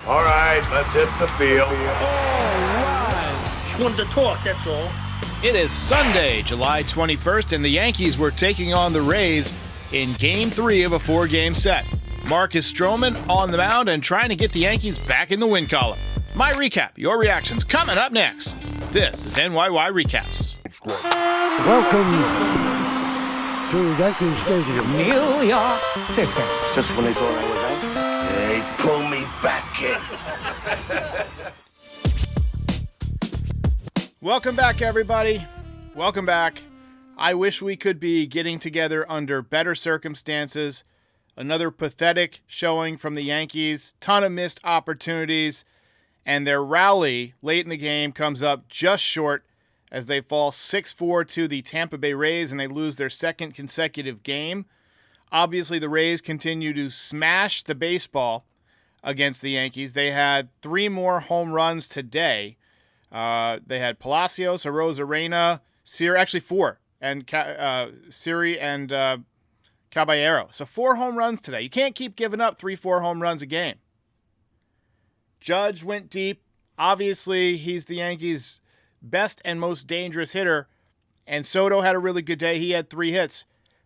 All right, let's hit the field. All right. Just wanted to talk, that's all. It is Sunday, July 21st, and the Yankees were taking on the Rays in Game 3 of a 4-game set. Marcus Stroman on the mound and trying to get the Yankees back in the win column. My recap, your reactions, coming up next. This is NYY Recaps. Welcome to Yankee Stadium, New York City. Just when they thought I was out. Hey, pull me back, kid. Welcome back, everybody. Welcome back. I wish we could be getting together under better circumstances. Another pathetic showing from the Yankees. Ton of missed opportunities. And their rally late in the game comes up just short as they fall 6-4 to the Tampa Bay Rays and they lose their second consecutive game. Obviously, the Rays continue to smash the baseball against the Yankees. They had 3 more home runs today. They had Palacios, Arozarena, Siri, actually 4, and Siri and Caballero. So 4 home runs today. You can't keep giving up 3-4 home runs a game. Judge went deep. Obviously, he's the Yankees' best and most dangerous hitter. And Soto had a really good day. He had 3 hits.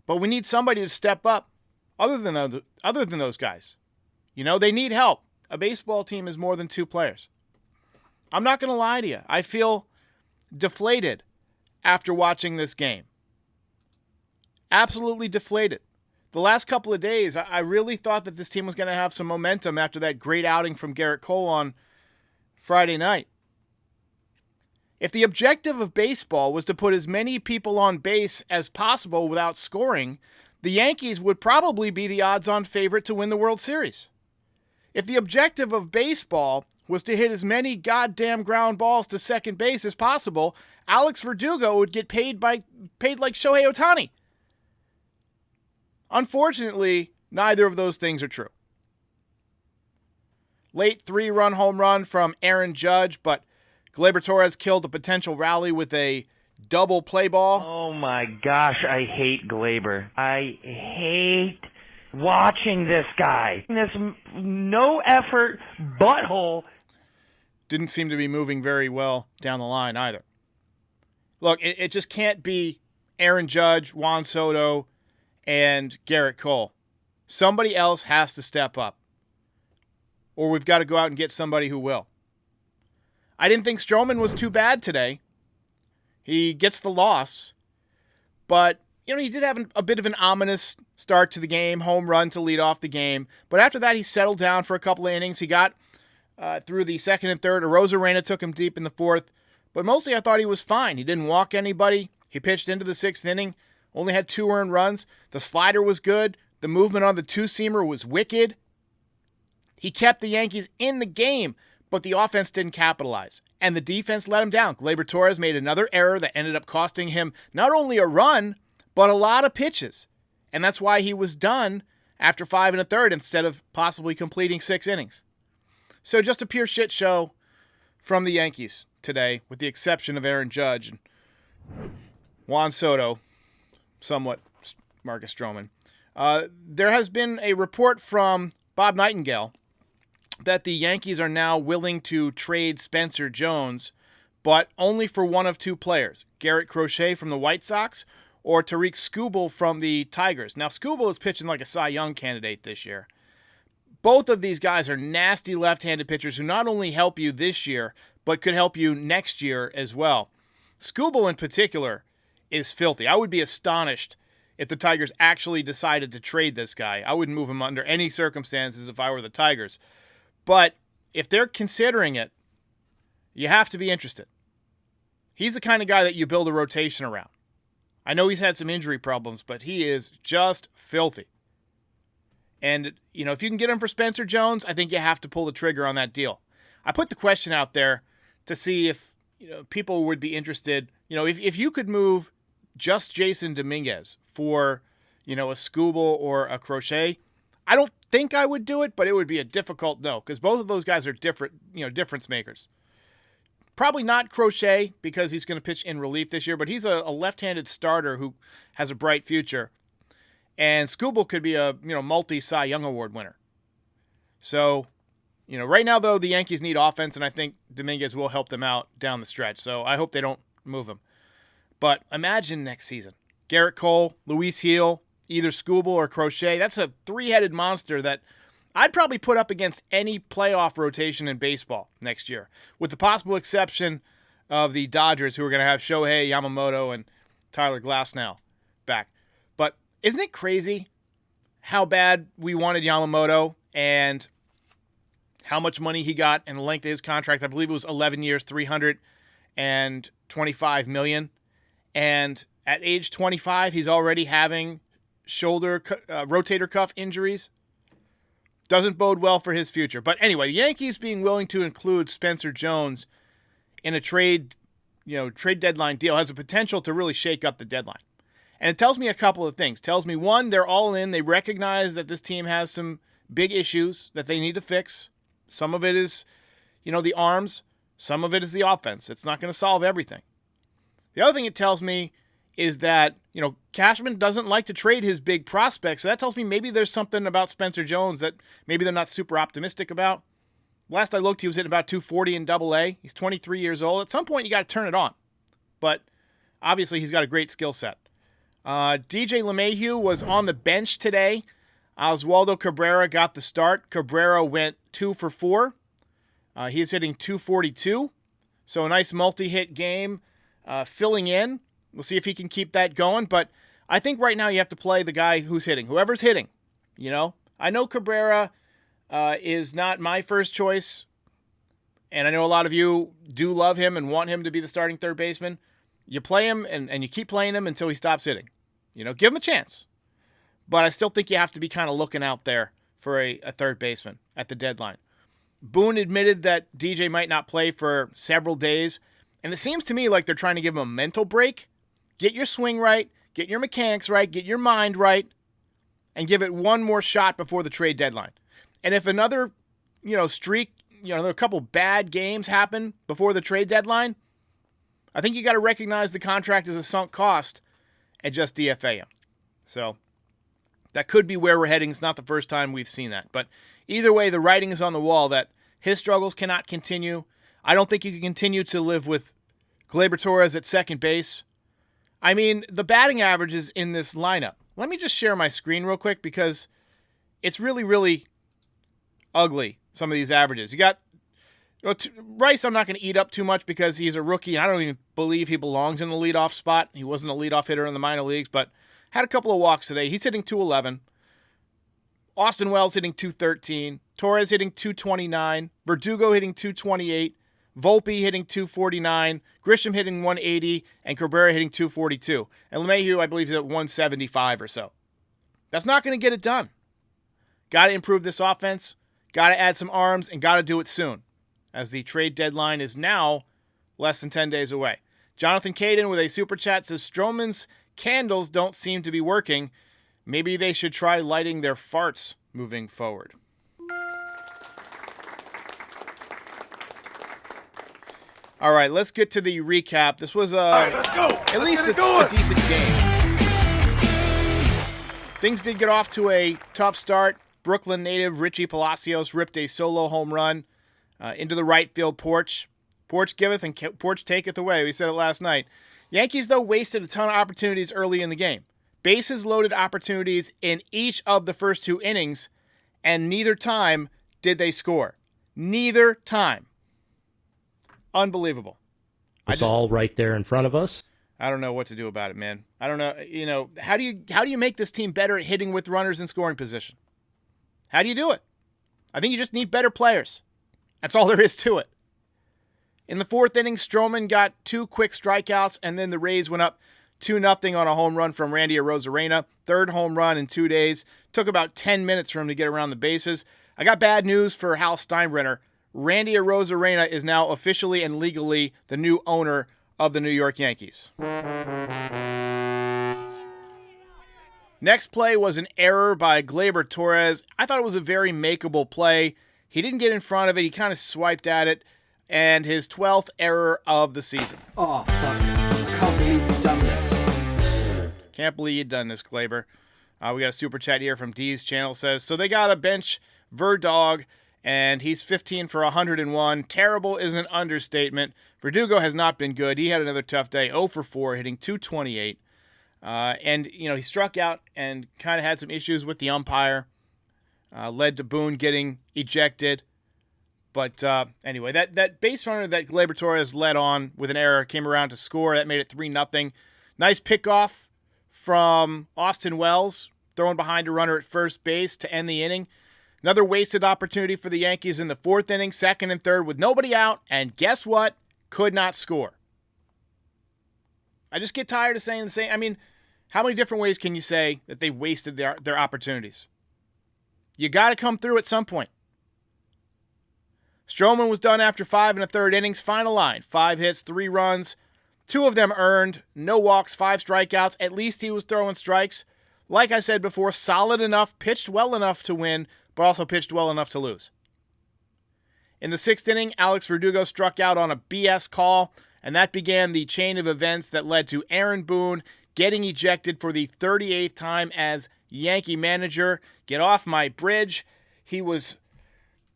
But we need somebody to step up other than those guys. You know, they need help. A baseball team is more than 2 players. I'm not going to lie to you. I feel deflated after watching this game. Absolutely deflated. The last couple of days, I really thought that this team was going to have some momentum after that great outing from Gerrit Cole on Friday night. If the objective of baseball was to put as many people on base as possible without scoring, the Yankees would probably be the odds-on favorite to win the World Series. If the objective of baseball was to hit as many goddamn ground balls to second base as possible, Alex Verdugo would get paid like Shohei Ohtani. Unfortunately, neither of those things are true. Late 3-run home run from Aaron Judge, but Gleyber Torres killed a potential rally with a double play ball. Oh my gosh, I hate Gleyber. I hate watching this guy. This no effort butthole. Didn't seem to be moving very well down the line either. Look, it just can't be Aaron Judge, Juan Soto, and Gerrit Cole. Somebody else has to step up. Or we've got to go out and get somebody who will. I didn't think Stroman was too bad today. He gets the loss. But, you know, he did have a bit of an ominous start to the game, home run to lead off the game. But after that, he settled down for a couple of innings. He got through the second and third. Arozarena took him deep in the fourth. But mostly I thought he was fine. He didn't walk anybody. He pitched into the 6th inning. Only had 2 earned runs. The slider was good. The movement on the 2-seamer was wicked. He kept the Yankees in the game, but the offense didn't capitalize. And the defense let him down. Gleyber Torres made another error that ended up costing him not only a run, but a lot of pitches. And that's why he was done after 5 1/3 instead of possibly completing 6 innings. So just a pure shit show from the Yankees today, with the exception of Aaron Judge and Juan Soto, somewhat Marcus Stroman. There has been a report from Bob Nightingale that the Yankees are now willing to trade Spencer Jones, but only for one of 2 players, Garrett Crochet from the White Sox or Tarik Skubal from the Tigers. Now, Skubal is pitching like a Cy Young candidate this year. Both of these guys are nasty left-handed pitchers who not only help you this year, but could help you next year as well. Skubal in particular is filthy. I would be astonished if the Tigers actually decided to trade this guy. I wouldn't move him under any circumstances if I were the Tigers. But if they're considering it, you have to be interested. He's the kind of guy that you build a rotation around. I know he's had some injury problems, but he is just filthy. And, you know, if you can get him for Spencer Jones, I think you have to pull the trigger on that deal. I put the question out there to see if, you know, people would be interested. You know, if you could move just Jason Dominguez for, you know, a Skubal or a Crochet, I don't think I would do it, but it would be a difficult no, because both of those guys are different, you know, difference makers. Probably not Crochet because he's going to pitch in relief this year, but he's a left-handed starter who has a bright future. And Skubal could be a, you know, multi-Cy Young Award winner. So, Right now, though, the Yankees need offense, and I think Dominguez will help them out down the stretch. So I hope they don't move him. But imagine next season. Garrett Cole, Luis Heel, either Skubal or Crochet. That's a three-headed monster that I'd probably put up against any playoff rotation in baseball next year, with the possible exception of the Dodgers, who are going to have Shohei Yamamoto and Tyler Glasnow back. But isn't it crazy how bad we wanted Yamamoto and how much money he got and the length of his contract? I believe it was 11 years, $325 million. And at age 25, he's already having shoulder rotator cuff injuries. Doesn't bode well for his future. But anyway, the Yankees being willing to include Spencer Jones in a trade deadline deal has the potential to really shake up the deadline. And it tells me a couple of things. It tells me, one, they're all in. They recognize that this team has some big issues that they need to fix. Some of it is, the arms. Some of it is the offense. It's not going to solve everything. The other thing it tells me is that, Cashman doesn't like to trade his big prospects. So that tells me maybe there's something about Spencer Jones that maybe they're not super optimistic about. Last I looked, he was hitting about 240 in Double-A. He's 23 years old. At some point, you got to turn it on. But obviously, he's got a great skill set. DJ LeMahieu was on the bench today. Oswaldo Cabrera got the start. Cabrera went 2 for 4. He's hitting 242. So a nice multi-hit game filling in. We'll see if he can keep that going. But I think right now you have to play the guy who's hitting. Whoever's hitting, I know Cabrera is not my first choice. And I know a lot of you do love him and want him to be the starting third baseman. You play him and you keep playing him until he stops hitting. Give him a chance. But I still think you have to be kind of looking out there for a third baseman at the deadline. Boone admitted that DJ might not play for several days. And it seems to me like they're trying to give him a mental break. Get your swing right. Get your mechanics right. Get your mind right. And give it one more shot before the trade deadline. And if another, streak, a couple bad games happen before the trade deadline, I think you got to recognize the contract is a sunk cost and just DFA him. So that could be where we're heading. It's not the first time we've seen that. But either way, the writing is on the wall that his struggles cannot continue. I don't think you can continue to live with Gleyber Torres at second base. I mean, the batting averages in this lineup. Let me just share my screen real quick because it's really, really ugly, some of these averages. You got Rice, I'm not going to eat up too much because he's a rookie, and I don't even believe he belongs in the leadoff spot. He wasn't a leadoff hitter in the minor leagues, but had a couple of walks today. He's hitting 211. Austin Wells hitting 213. Torres hitting 229. Verdugo hitting 228. Volpe hitting 249, Grisham hitting 180, and Cabrera hitting 242. And LeMahieu, I believe, is at 175 or so. That's not going to get it done. Got to improve this offense, got to add some arms, and got to do it soon, as the trade deadline is now less than 10 days away. Jonathan Caden with a super chat says, Stroman's candles don't seem to be working. Maybe they should try lighting their farts moving forward. All right, let's get to the recap. This was at least it's a decent game. Things did get off to a tough start. Brooklyn native Richie Palacios ripped a solo home run into the right field porch. Porch giveth and porch taketh away. We said it last night. Yankees, though, wasted a ton of opportunities early in the game. Bases loaded opportunities in each of the first 2 innings, and neither time did they score. Neither time. Unbelievable. It's all right there in front of us. I don't know what to do about it, man. I don't know. How do you make this team better at hitting with runners in scoring position? How do you do it? I think you just need better players. That's all there is to it. In the 4th inning, Stroman got 2 quick strikeouts, and then the Rays went up 2-0 on a home run from Randy Arozarena. 3rd home run in 2 days. Took about 10 minutes for him to get around the bases. I got bad news for Hal Steinbrenner. Randy Arozarena is now officially and legally the new owner of the New York Yankees. Next play was an error by Gleyber Torres. I thought it was a very makeable play. He didn't get in front of it. He kind of swiped at it. And his 12th error of the season. Oh, fuck. I can't believe you've done this. Can't believe you've done this, Gleyber. We got a super chat here from D's channel. Says, so they got to bench Verdog and he's 15 for 101. Terrible is an understatement. Verdugo has not been good. He had another tough day, 0 for 4, hitting .228. And, he struck out and kind of had some issues with the umpire. Led to Boone getting ejected. But anyway, that base runner that Gleyber Torres led on with an error came around to score. That made it 3-0. Nice pickoff from Austin Wells, throwing behind a runner at first base to end the inning. Another wasted opportunity for the Yankees in the fourth inning, second and third with nobody out. And guess what? Could not score. I just get tired of saying the same. I mean, how many different ways can you say that they wasted their opportunities? You got to come through at some point. Stroman was done after 5 1/3 innings. Final line, 5 hits, 3 runs, 2 of them earned, no walks, 5 strikeouts. At least he was throwing strikes. Like I said before, solid enough, pitched well enough to win, but also pitched well enough to lose. In the 6th inning, Alex Verdugo struck out on a BS call, and that began the chain of events that led to Aaron Boone getting ejected for the 38th time as Yankee manager. Get off my bridge. He was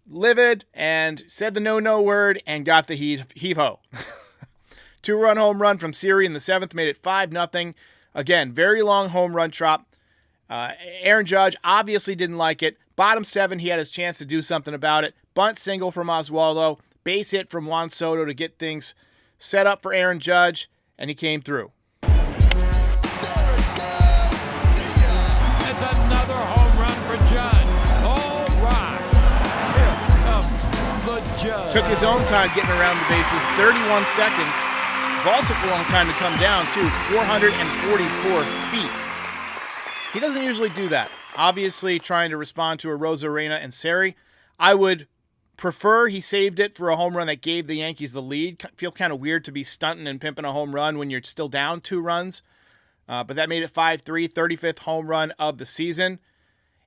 livid and said the no word and got the heave-ho. 2-run home run from Siri in the 7th made it 5-0. Again, very long home run chop. Aaron Judge obviously didn't like it. Bottom 7, he had his chance to do something about it. Bunt single from Oswaldo. Base hit from Juan Soto to get things set up for Aaron Judge, and he came through. It's another home run for Judge. All right. Here comes the Judge. Took his own time getting around the bases. 31 seconds. Ball took a long time to come down, too. 444 feet. He doesn't usually do that. Obviously trying to respond to a Rosarena and Seri. I would prefer he saved it for a home run that gave the Yankees the lead. Feel kind of weird to be stunting and pimping a home run when you're still down 2 runs. But that made it 5-3, 35th home run of the season.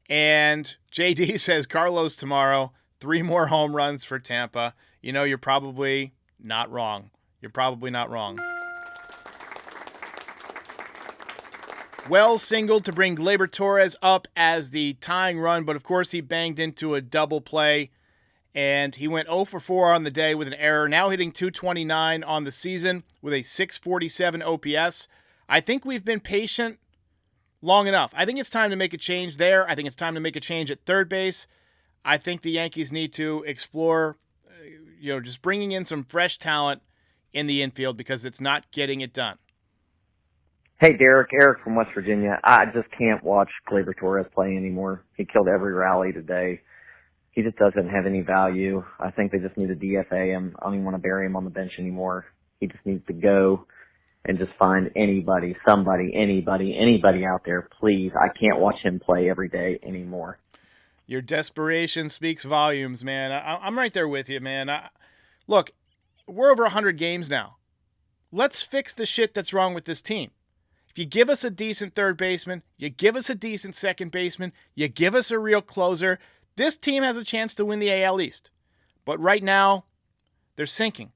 And JD says Carlos tomorrow, 3 more home runs for Tampa. You're probably not wrong. You're probably not wrong. Wells singled to bring Gleyber Torres up as the tying run, but of course he banged into a double play, and he went 0 for 4 on the day with an error, now hitting .229 on the season with a .647 OPS. I think we've been patient long enough. I think it's time to make a change there. I think it's time to make a change at third base. I think the Yankees need to explore, just bringing in some fresh talent in the infield because it's not getting it done. Hey, Derek. Erik from West Virginia. I just can't watch Gleyber Torres play anymore. He killed every rally today. He just doesn't have any value. I think they just need to DFA him. I don't even want to bury him on the bench anymore. He just needs to go and just find anybody, somebody, anybody out there, please. I can't watch him play every day anymore. Your desperation speaks volumes, man. I'm right there with you, man. Look, we're over 100 games now. Let's fix the shit that's wrong with this team. If you give us a decent third baseman, you give us a decent second baseman, you give us a real closer, this team has a chance to win the AL East. But right now, they're sinking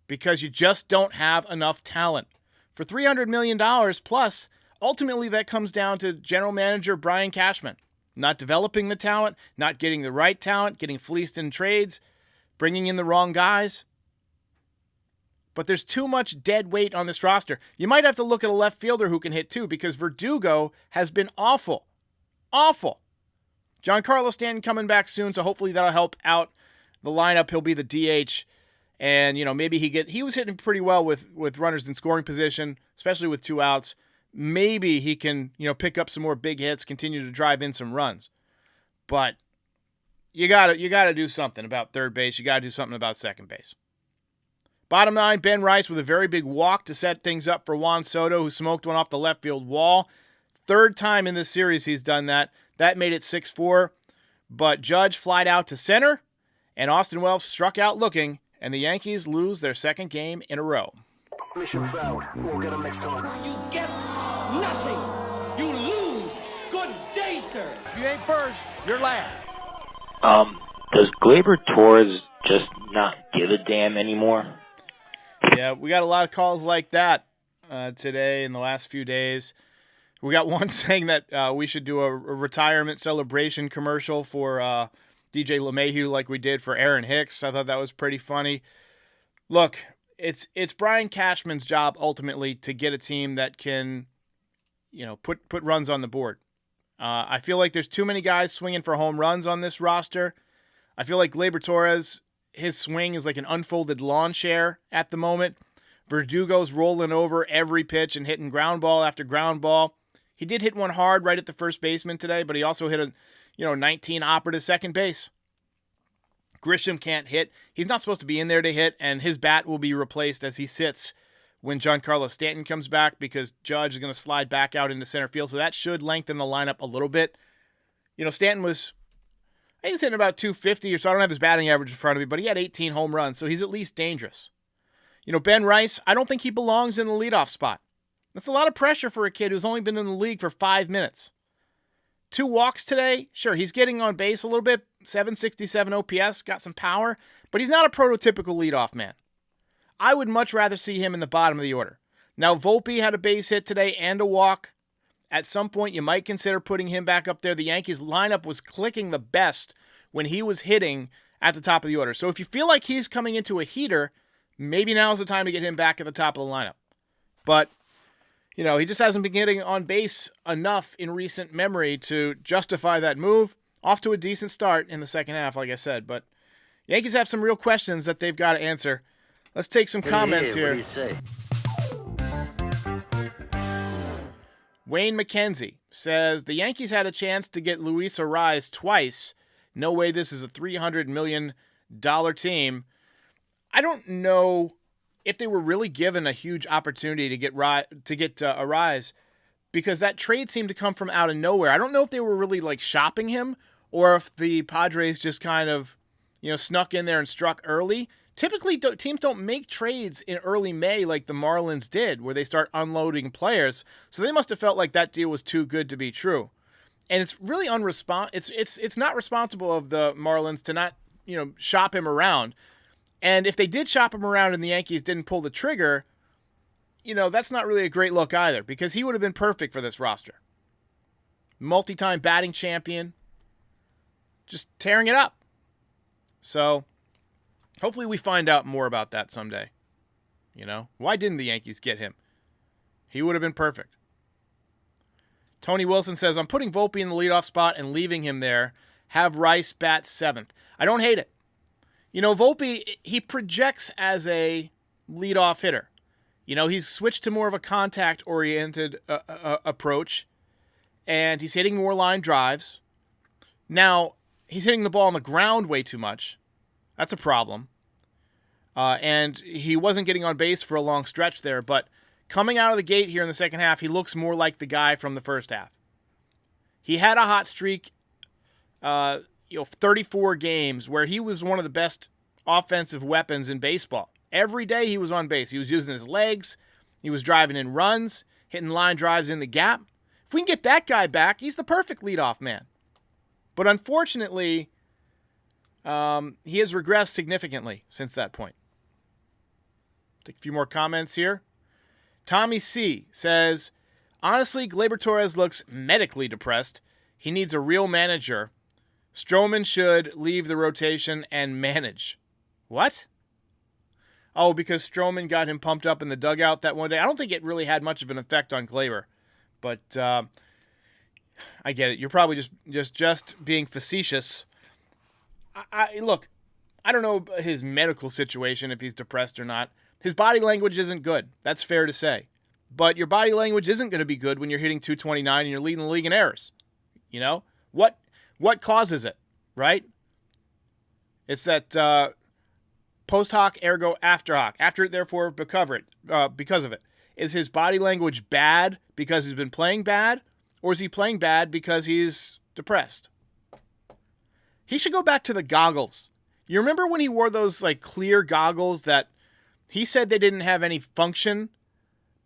because you just don't have enough talent. For $300 million plus, ultimately that comes down to general manager Brian Cashman. Not developing the talent, not getting the right talent, getting fleeced in trades, bringing in the wrong guys. But there's too much dead weight on this roster. You might have to look at a left fielder who can hit too, because Verdugo has been awful. Awful. Giancarlo Stanton coming back soon, so hopefully that'll help out the lineup. He'll be the DH. And, maybe he was hitting pretty well with runners in scoring position, especially with 2 outs. Maybe he can, pick up some more big hits, continue to drive in some runs. But you gotta do something about third base. You gotta do something about second base. Bottom 9, Ben Rice with a very big walk to set things up for Juan Soto, who smoked one off the left field wall. 3rd time in this series he's done that. That made it 6-4. But Judge flied out to center, and Austin Wells struck out looking, and the Yankees lose their 2nd game in a row. Mission failed. We'll get him next time. You get nothing. You lose. Good day, sir. If you ain't first, you're last. Does Gleyber Torres just not give a damn anymore? Yeah, we got a lot of calls like that today in the last few days. We got one saying that we should do a retirement celebration commercial for DJ LeMahieu like we did for Aaron Hicks. I thought that was pretty funny. Look, it's Brian Cashman's job ultimately to get a team that can, put runs on the board. I feel like there's too many guys swinging for home runs on this roster. I feel like Gleyber Torres, his swing is like an unfolded lawn chair at the moment. Verdugo's rolling over every pitch and hitting ground ball after ground ball. He did hit one hard right at the first baseman today, but he also hit a 19 hopper to second base. Grisham can't hit. He's not supposed to be in there to hit, and his bat will be replaced as he sits when Giancarlo Stanton comes back because Judge is going to slide back out into center field, so that should lengthen the lineup a little bit. Stanton was, I think he's hitting about 250 or so. I don't have his batting average in front of me, but he had 18 home runs, so he's at least dangerous. Ben Rice, I don't think he belongs in the leadoff spot. That's a lot of pressure for a kid who's only been in the league for 5 minutes. 2 walks today. Sure, he's getting on base a little bit. 767 OPS, got some power, but he's not a prototypical leadoff man. I would much rather see him in the bottom of the order. Now, Volpe had a base hit today and a walk. At some point, you might consider putting him back up there. The Yankees lineup was clicking the best when he was hitting at the top of the order. So if you feel like he's coming into a heater, maybe now's the time to get him back at the top of the lineup. But, he just hasn't been getting on base enough in recent memory to justify that move. Off to a decent start in the second half, like I said. But Yankees have some real questions that they've got to answer. Let's take some comments here. What do you say? Wayne McKenzie says, the Yankees had a chance to get Luis Arraez twice. No way this is a $300 million team. I don't know if they were really given a huge opportunity to get Arraez, because that trade seemed to come from out of nowhere. I don't know if they were really like shopping him or if the Padres just kind of, snuck in there and struck early. Typically, teams don't make trades in early May like the Marlins did, where they start unloading players. So they must have felt like that deal was too good to be true. And it's really it's not responsible of the Marlins to not, shop him around. And if they did shop him around and the Yankees didn't pull the trigger, that's not really a great look either, because he would have been perfect for this roster. Multi-time batting champion, just tearing it up. So hopefully we find out more about that someday. Why didn't the Yankees get him? He would have been perfect. Tony Wilson says, I'm putting Volpe in the leadoff spot and leaving him there. Have Rice bat 7th. I don't hate it. Volpe, he projects as a leadoff hitter. He's switched to more of a contact-oriented approach, and he's hitting more line drives. Now, he's hitting the ball on the ground way too much. That's a problem. And he wasn't getting on base for a long stretch there, but coming out of the gate here in the second half, he looks more like the guy from the first half. He had a hot streak, 34 games where he was one of the best offensive weapons in baseball. Every day he was on base. He was using his legs. He was driving in runs, hitting line drives in the gap. If we can get that guy back, he's the perfect leadoff man. But unfortunately, he has regressed significantly since that point. Take a few more comments here. Tommy C. says, honestly, Gleyber Torres looks medically depressed. He needs a real manager. Stroman should leave the rotation and manage. What? Oh, because Stroman got him pumped up in the dugout that one day. I don't think it really had much of an effect on Gleyber. But I get it. You're probably just being facetious. Look, I don't know his medical situation, if he's depressed or not. His body language isn't good. That's fair to say. But your body language isn't going to be good when you're hitting 229 and you're leading the league in errors. What causes it, right? It's that post hoc ergo after hoc. After it, therefore, because of it. Is his body language bad because he's been playing bad? Or is he playing bad because he's depressed? He should go back to the goggles. You remember when he wore those clear goggles that he said they didn't have any function,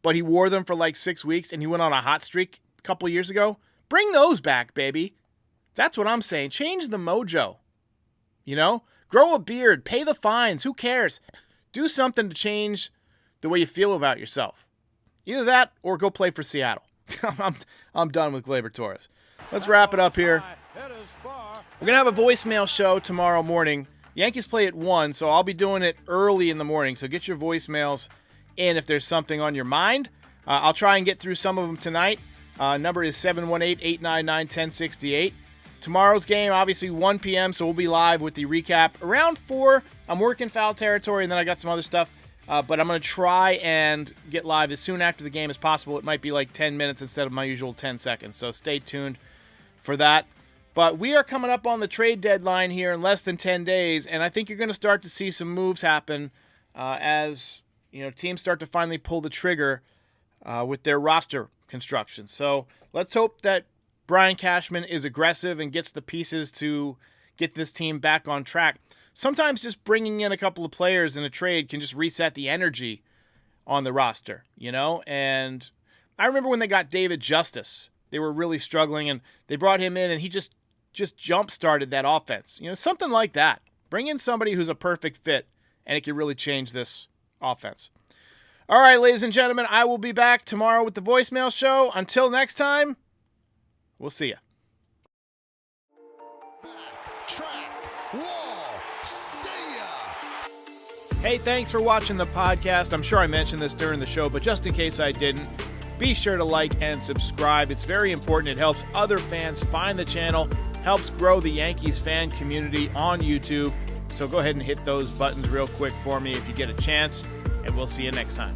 but he wore them for 6 weeks and he went on a hot streak a couple years ago? Bring those back, baby. That's what I'm saying. Change the mojo. Grow a beard, pay the fines, who cares? Do something to change the way you feel about yourself. Either that or go play for Seattle. I'm done with Gleyber Torres. Let's wrap it up here. We're going to have a voicemail show tomorrow morning. Yankees play at 1, so I'll be doing it early in the morning. So get your voicemails in if there's something on your mind. I'll try and get through some of them tonight. Number is 718-899-1068. Tomorrow's game, obviously 1 p.m., so we'll be live with the recap around 4. I'm working foul territory, and then I got some other stuff. But I'm going to try and get live as soon after the game as possible. It might be like 10 minutes instead of my usual 10 seconds. So stay tuned for that. But we are coming up on the trade deadline here in less than 10 days, and I think you're going to start to see some moves happen as teams start to finally pull the trigger with their roster construction. So let's hope that Brian Cashman is aggressive and gets the pieces to get this team back on track. Sometimes just bringing in a couple of players in a trade can just reset the energy on the roster, And I remember when they got David Justice, they were really struggling, and they brought him in, and he just jump-started that offense. Something like that. Bring in somebody who's a perfect fit, and it can really change this offense. All right, ladies and gentlemen, I will be back tomorrow with the voicemail show. Until next time, we'll see ya. Hey, thanks for watching the podcast. I'm sure I mentioned this during the show, but just in case I didn't, be sure to like and subscribe. It's very important. It helps other fans find the channel, helps grow the Yankees fan community on YouTube. So go ahead and hit those buttons real quick for me if you get a chance, and we'll see you next time.